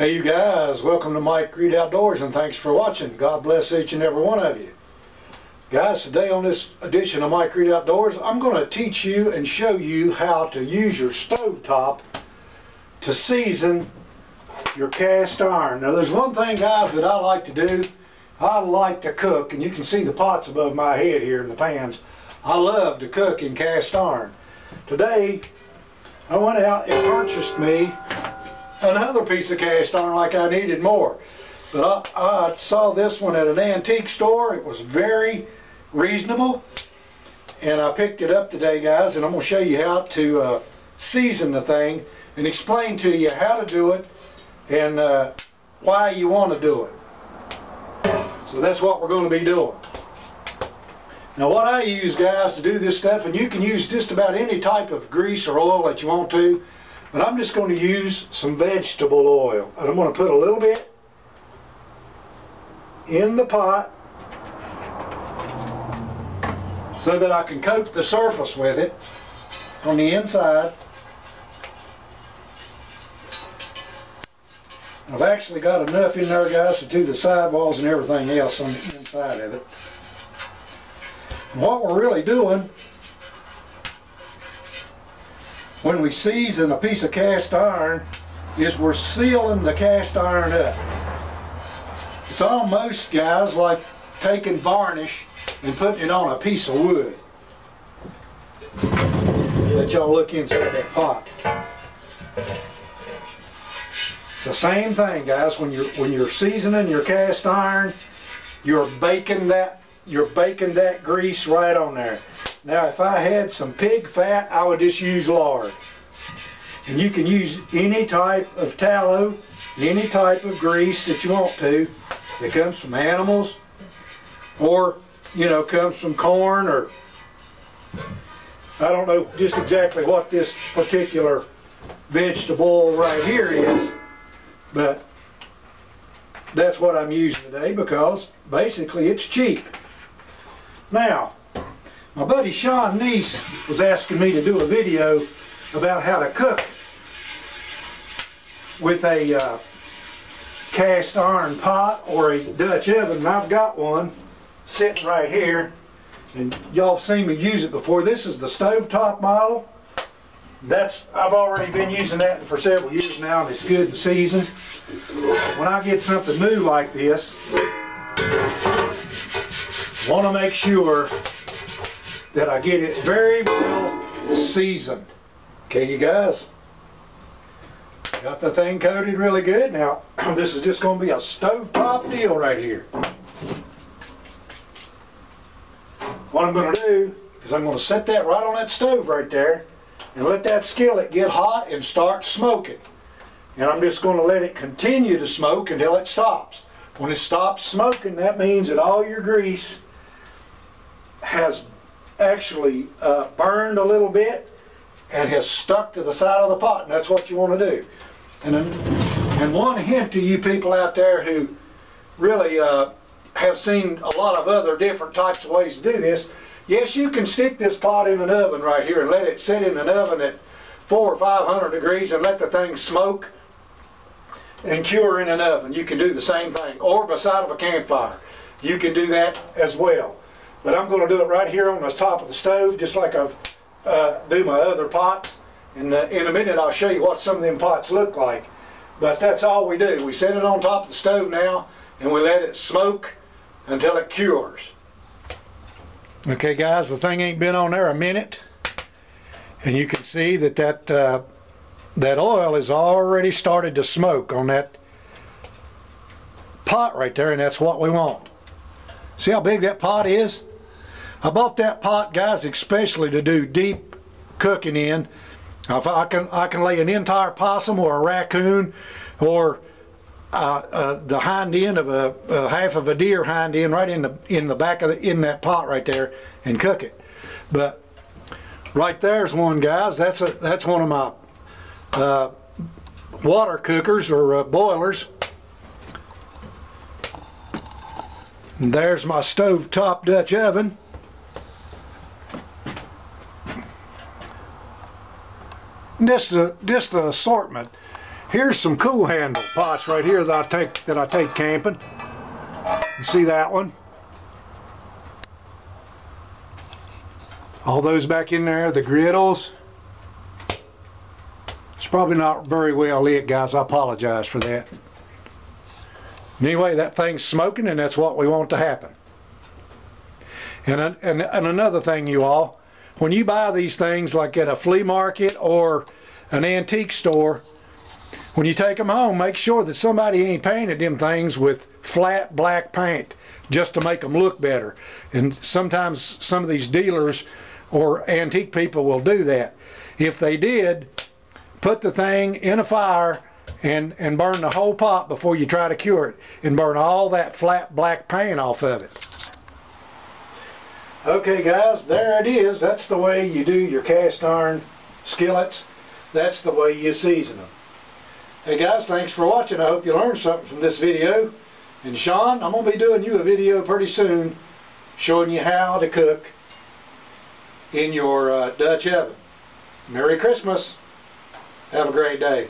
Hey you guys, welcome to Mike Reed Outdoors and thanks for watching. God bless each and every one of you. Guys, today on this edition of Mike Reed Outdoors, I'm going to teach you and show you how to use your stovetop to season your cast iron. Now there's one thing, guys, that I like to do. I like to cook, and you can see the pots above my head here in the pans. I love to cook in cast iron. Today I went out and purchased me another piece of cast iron like I needed more. But I saw this one at an antique store. It was very reasonable. And I picked it up today, guys, and I'm going to show you how to season the thing and explain to you how to do it and why you want to do it. So that's what we're going to be doing. Now what I use, guys, to do this stuff, and you can use just about any type of grease or oil that you want to, but I'm just going to use some vegetable oil. And I'm going to put a little bit in the pot so that I can coat the surface with it on the inside. I've actually got enough in there, guys, to do the sidewalls and everything else on the inside of it. And what we're really doing when we season a piece of cast iron is we're sealing the cast iron up. It's almost, guys, like taking varnish and putting it on a piece of wood. Let y'all look inside that pot. It's the same thing, guys. When you're seasoning your cast iron, you're baking that grease right on there. Now if I had some pig fat, I would just use lard. And you can use any type of tallow, any type of grease that you want to, that comes from animals, or comes from corn, or I don't know just exactly what this particular vegetable oil right here is, but that's what I'm using today because basically it's cheap. Now, my buddy Sean Neese was asking me to do a video about how to cook with a cast iron pot or a Dutch oven, and I've got one sitting right here, and y'all have seen me use it before. This is the stovetop model. I've already been using that for several years now, and it's good and seasoned. When I get something new like this, I want to make sure that I get it very well seasoned. Okay, you guys, got the thing coated really good. Now this is just going to be a stovetop deal right here. What I'm going to do is I'm going to set that right on that stove right there and let that skillet get hot and start smoking. And I'm just going to let it continue to smoke until it stops. When it stops smoking, that means that all your grease has actually burned a little bit and has stuck to the side of the pot, and that's what you want to do. And one hint to you people out there who really have seen a lot of other different types of ways to do this, yes, you can stick this pot in an oven right here and let it sit in an oven at 400 or 500 degrees and let the thing smoke and cure in an oven. You can do the same thing, or beside of a campfire. You can do that as well. But I'm going to do it right here on the top of the stove, just like I've do my other pots. And in a minute I'll show you what some of them pots look like. But that's all we do. We set it on top of the stove now, and we let it smoke until it cures. Okay, guys, the thing ain't been on there a minute, and you can see that oil has already started to smoke on that pot right there, and that's what we want. See how big that pot is? I bought that pot, guys, especially to do deep cooking in. If I can lay an entire possum or a raccoon or the hind end of a half of a deer hind end right in the back of in that pot right there and cook it. But right there's one, guys. That's one of my water cookers or boilers. And there's my stovetop Dutch oven. Just the assortment. Here's some cool handle pots right here that I take camping. You see that one? All those back in there, the griddles. It's probably not very well lit, guys. I apologize for that. Anyway, that thing's smoking, and that's what we want to happen. And another thing, you all, when you buy these things like at a flea market or an antique store, when you take them home, make sure that somebody ain't painted them things with flat black paint just to make them look better. And sometimes some of these dealers or antique people will do that. If they did, put the thing in a fire and burn the whole pot before you try to cure it, and burn all that flat black paint off of it. Okay guys, there it is. That's the way you do your cast iron skillets. That's the way you season them. Hey guys, thanks for watching. I hope you learned something from this video. And Sean, I'm going to be doing you a video pretty soon showing you how to cook in your Dutch oven. Merry Christmas. Have a great day.